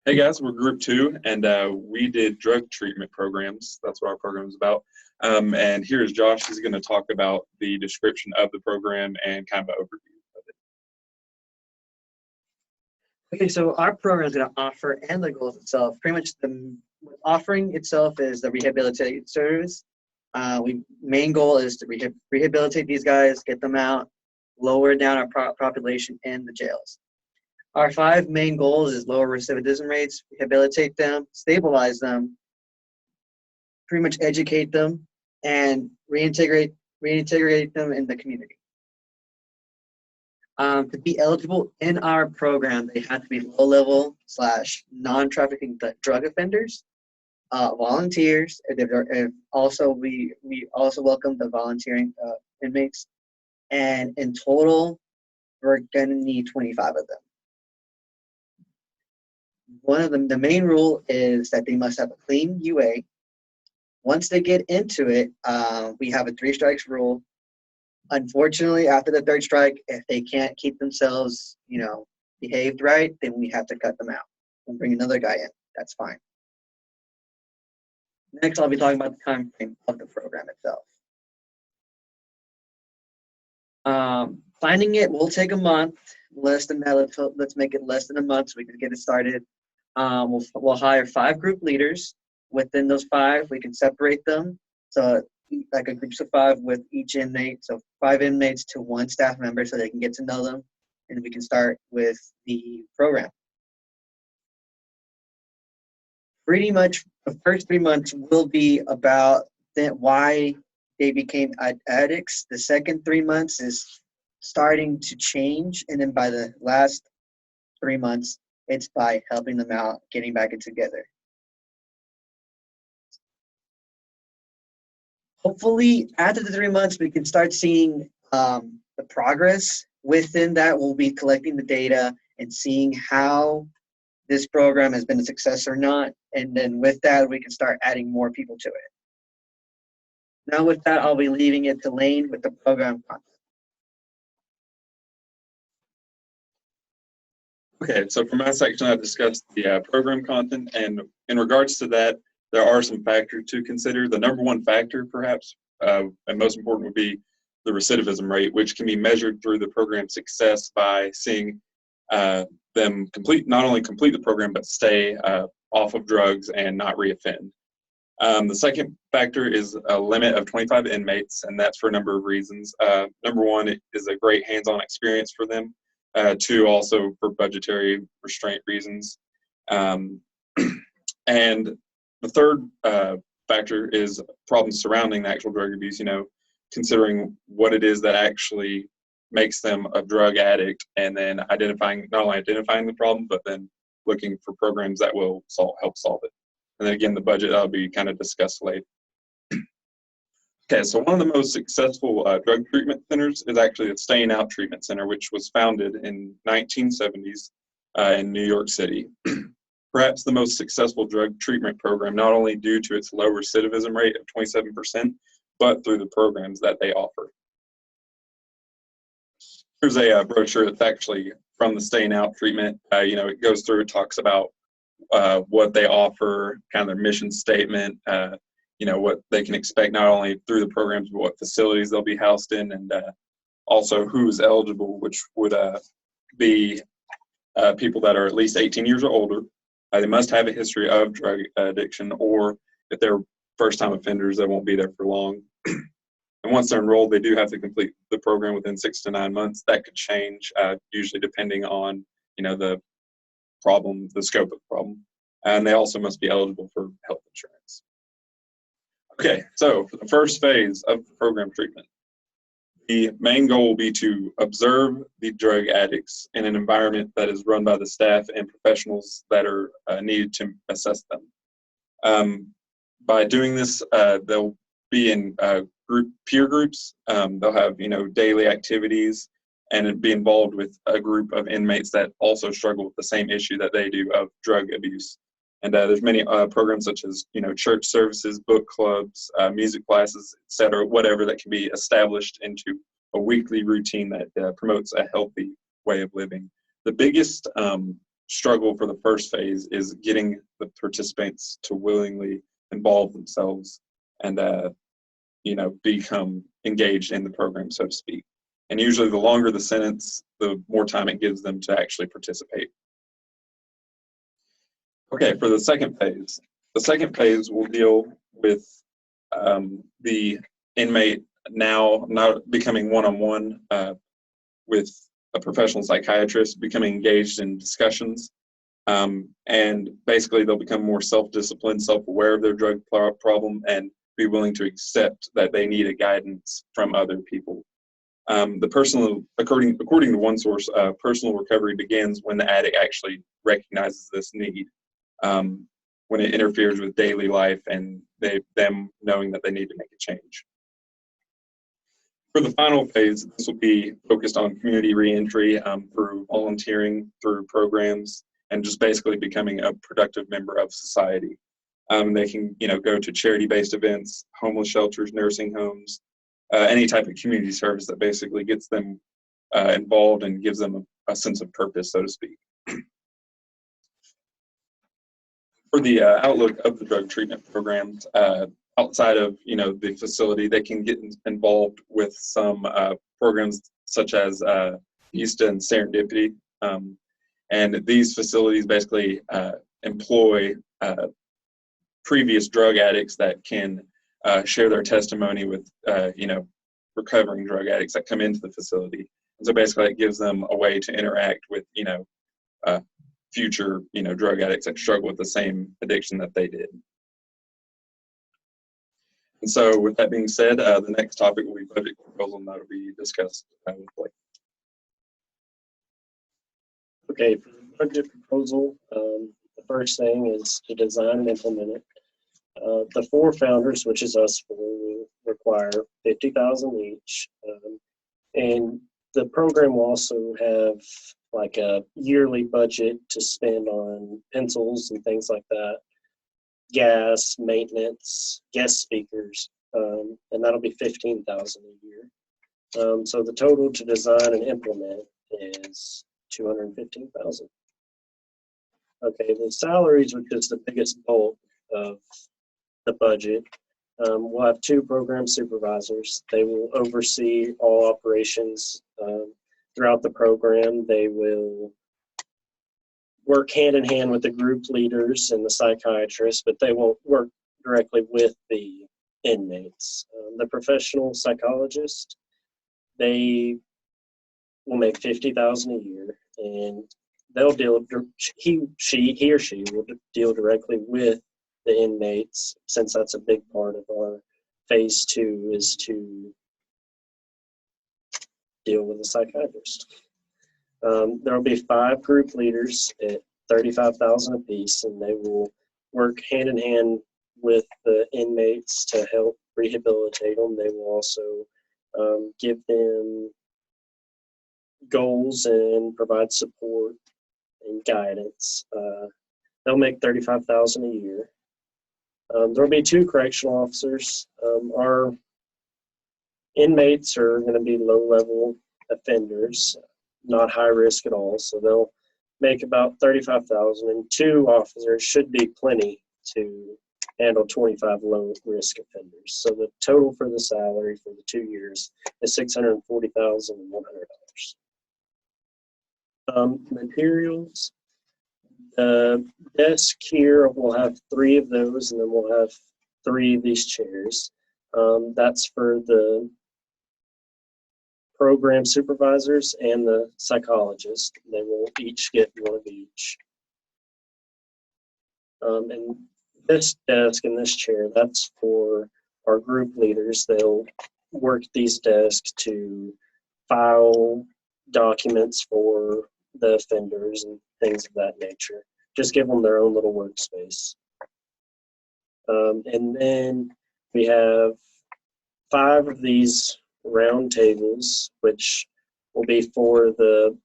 Hey guys, we're group 2, and we did drug treatment programs. That's what our program is about. And here's Josh. He's going to talk about the description of the program and kind of an overview of it. Okay, so our program is going to offer, and the goals itself, pretty much the offering itself is the rehabilitation service. Main goal is to rehabilitate these guys, get them out, lower down our population in the jails. Our 5 main goals is lower recidivism rates, rehabilitate them, stabilize them, pretty much educate them, and reintegrate them in the community. To be eligible in our program, they have to be low-level / non-trafficking drug offenders, volunteers. We also welcome the volunteering inmates, and in total, we're gonna need 25 of them. One of them, the main rule is that they must have a clean UA. Once they get into it, we have a 3 strikes rule. Unfortunately, after the 3rd strike, if they can't keep themselves, behaved right, then we have to cut them out and bring another guy in. That's fine. Next, I'll be talking about the time frame of the program itself. Finding it will take a month, less than that. Let's make it less than a month so we can get it started. We'll hire 5 group leaders. Within those 5, we can separate them. So like a groups of 5 with each inmate. So 5 inmates to 1 staff member so they can get to know them. And we can start with the program. Pretty much the first 3 months will be about why they became addicts. The second 3 months is starting to change. And then by the last 3 months, it's by helping them out, getting back in together. Hopefully, after the 3 months, we can start seeing the progress. Within that, we'll be collecting the data and seeing how this program has been a success or not. And then with that, we can start adding more people to it. Now with that, I'll be leaving it to Lane with the program content. Okay, so for my section, I've discussed the program content, and in regards to that, there are some factors to consider. The number 1 factor, perhaps, and most important, would be the recidivism rate, which can be measured through the program success by seeing them not only complete the program, but stay off of drugs and not reoffend. The second factor is a limit of 25 inmates, and that's for a number of reasons. Number 1, it is a great hands-on experience for them. 2, also for budgetary restraint reasons. And the third factor is problems surrounding the actual drug abuse, considering what it is that actually makes them a drug addict, and then not only identifying the problem, but then looking for programs that will help solve it. And then again, the budget that'll be kind of discussed later. Okay, so one of the most successful drug treatment centers is actually the Staying Out Treatment Center, which was founded in 1970s in New York City. Perhaps the most successful drug treatment program, not only due to its low recidivism rate of 27%, but through the programs that they offer. Here's a brochure that's actually from the Staying Out Treatment. It goes through, it talks about what they offer, kind of their mission statement, what they can expect not only through the programs, but what facilities they'll be housed in, and also who's eligible, which would be people that are at least 18 years or older. They must have a history of drug addiction, or if they're first-time offenders, they won't be there for long. And once they're enrolled, they do have to complete the program within 6 to 9 months. That could change, usually depending on, the problem, the scope of the problem. And they also must be eligible for health insurance. Okay, so for the first phase of the program treatment, the main goal will be to observe the drug addicts in an environment that is run by the staff and professionals that are needed to assess them. By doing this, they'll be in peer groups. They'll have daily activities and be involved with a group of inmates that also struggle with the same issue that they do of drug abuse. And there's many programs such as church services, book clubs, music classes, etc., whatever that can be established into a weekly routine that promotes a healthy way of living. The biggest struggle for the first phase is getting the participants to willingly involve themselves and become engaged in the program, so to speak. And usually the longer the sentence, the more time it gives them to actually participate. Okay, for the second phase will deal with the inmate now not becoming one-on-one with a professional psychiatrist, becoming engaged in discussions, and basically they'll become more self-disciplined, self-aware of their drug problem, and be willing to accept that they need a guidance from other people. According to one source, personal recovery begins when the addict actually recognizes this need, when it interferes with daily life and them knowing that they need to make a change. For the final phase, this will be focused on community reentry through volunteering, through programs, and just basically becoming a productive member of society. They can, go to charity-based events, homeless shelters, nursing homes, any type of community service that basically gets them involved and gives them a sense of purpose, so to speak. For the outlook of the drug treatment programs, outside of the facility, they can get involved with some programs such as ISTA and Serendipity, and these facilities basically employ previous drug addicts that can share their testimony with recovering drug addicts that come into the facility. And so basically it gives them a way to interact with future drug addicts that struggle with the same addiction that they did. And so with that being said, the next topic will be budget proposal, and that will be discussed with Blake. Okay, for the budget proposal, the first thing is to design and implement it. The 4 founders, which is us 4, will require $50,000 each, and the program will also have like a yearly budget to spend on pencils and things like that, gas, maintenance, guest speakers, and that'll be $15,000 a year. So the total to design and implement is $215,000. Okay, the salaries, which is the biggest bulk of the budget, we'll have 2 program supervisors. They will oversee all operations throughout the program. They will work hand in hand with the group leaders and the psychiatrists, but they won't work directly with the inmates. The professional psychologist, they will make $50,000 a year, and they'll deal. He or she will deal directly with the inmates, since that's a big part of our phase 2 is to deal with a psychiatrist. There will be 5 group leaders at $35,000 apiece, and they will work hand in hand with the inmates to help rehabilitate them. They will also give them goals and provide support and guidance. They'll make $35,000 a year. There will be 2 correctional officers. Our inmates are going to be low-level offenders, not high risk at all, so they'll make about $35,000, and 2 officers should be plenty to handle 25 low-risk offenders. So the total for the salary for the 2 years is $640,100. Materials. The desk here will have 3 of those, and then we'll have 3 of these chairs. That's for the program supervisors and the psychologist. They will each get 1 of each. And this desk and this chair, that's for our group leaders. They'll work these desks to file documents for the offenders and things of that nature. Just give them their own little workspace. And then we have 5 of these round tables, which will be for the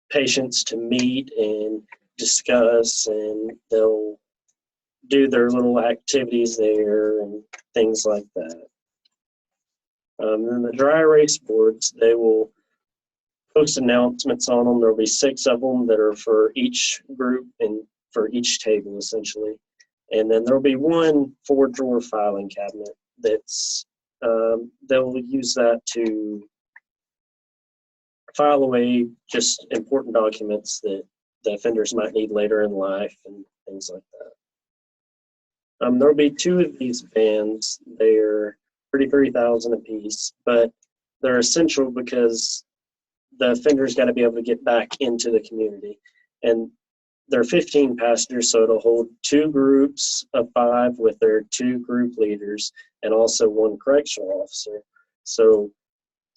patients to meet and discuss, and they'll do their little activities there and things like that. And then the dry erase boards, they will post announcements on them. There'll be 6 of them that are for each group and for each table, essentially. And then there'll be one 4-drawer filing cabinet that's, they'll use that to file away just important documents that the offenders might need later in life and things like that. There'll be 2 of these vans. They're $33,000 a piece, but they're essential because the offender's got to be able to get back into the community. And they're 15 passengers, so it'll hold 2 groups of 5 with their 2 group leaders and also 1 correctional officer. So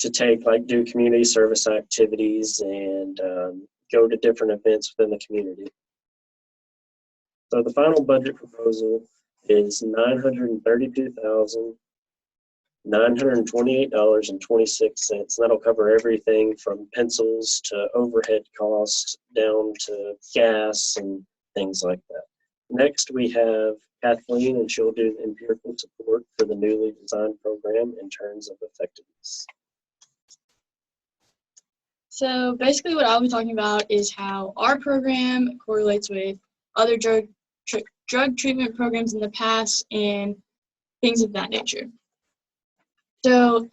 to take, like, do community service activities and go to different events within the community. So the final budget proposal is $932,928.26. That'll cover everything from pencils to overhead costs down to gas and things like that. Next, we have Kathleen, and she'll do the empirical support for the newly designed program in terms of effectiveness. So basically what I'll be talking about is how our program correlates with other drug treatment programs in the past and things of that nature. So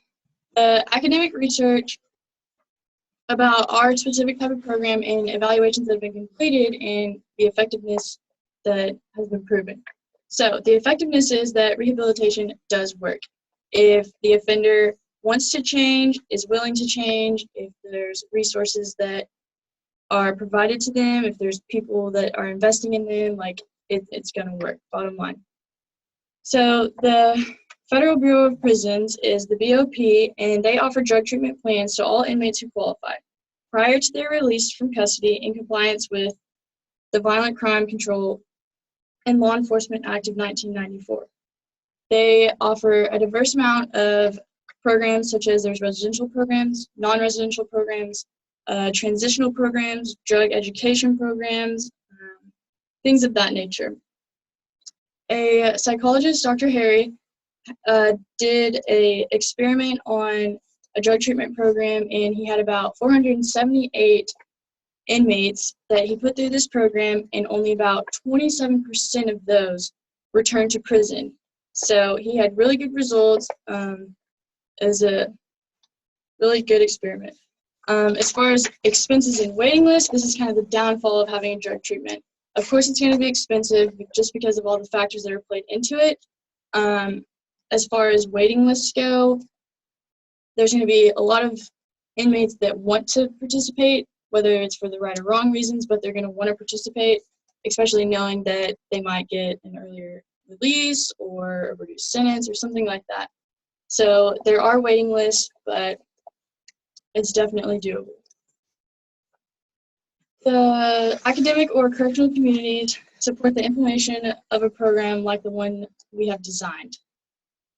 academic research about our specific type of program and evaluations that have been completed and the effectiveness that has been proven. So the effectiveness is that rehabilitation does work. If the offender wants to change, is willing to change, if there's resources that are provided to them, if there's people that are investing in them, like it's going to work, bottom line. So the Federal Bureau of Prisons is the BOP, and they offer drug treatment plans to all inmates who qualify prior to their release from custody in compliance with the Violent Crime Control and Law Enforcement Act of 1994. They offer a diverse amount of programs, such as there's residential programs, non-residential programs, transitional programs, drug education programs, things of that nature. A psychologist, Dr. Harry, did an experiment on a drug treatment program, and he had about 478 inmates that he put through this program, and only about 27% of those returned to prison. So he had really good results. As a really good experiment. As far as expenses and waiting lists, this is kind of the downfall of having a drug treatment. Of course, it's going to be expensive just because of all the factors that are played into it. As far as waiting lists go, there's going to be a lot of inmates that want to participate, whether it's for the right or wrong reasons, but they're going to want to participate, especially knowing that they might get an earlier release or a reduced sentence or something like that. So there are waiting lists, but it's definitely doable. The academic or correctional communities support the implementation of a program like the one we have designed.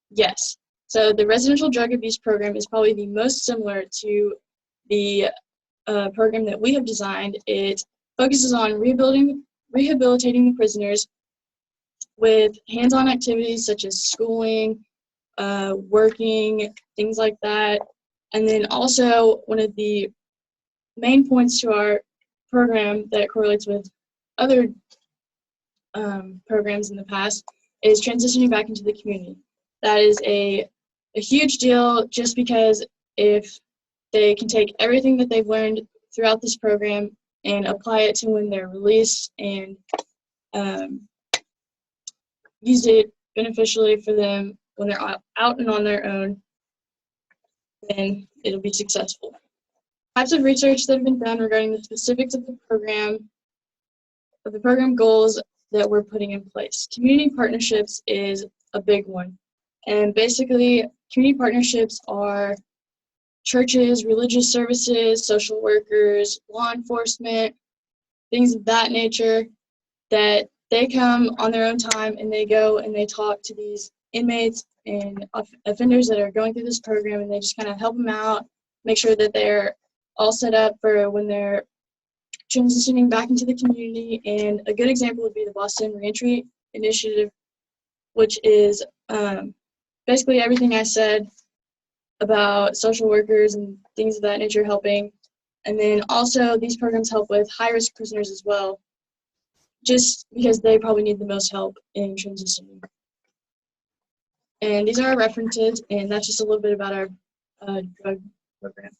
Yes. So the residential drug abuse program is probably the most similar to the program that we have designed. It focuses on rehabilitating the prisoners with hands-on activities such as schooling, working, things like that. And then also one of the main points to our program that correlates with other programs in the past is transitioning back into the community. That is a huge deal, just because if they can take everything that they've learned throughout this program and apply it to when they're released and use it beneficially for them when they're out and on their own, then it'll be successful. Types of research that have been done regarding the specifics of the program goals that we're putting in place. Community partnerships is a big one. And basically, community partnerships are churches, religious services, social workers, law enforcement, things of that nature, that they come on their own time and they go and they talk to these inmates and offenders that are going through this program, and they just kind of help them out, make sure that they're all set up for when they're transitioning back into the community. And a good example would be the Boston Reentry Initiative, which is basically everything I said about social workers and things of that nature helping. And then also these programs help with high-risk prisoners as well, just because they probably need the most help in transitioning. And these are our references, and that's just a little bit about our drug program.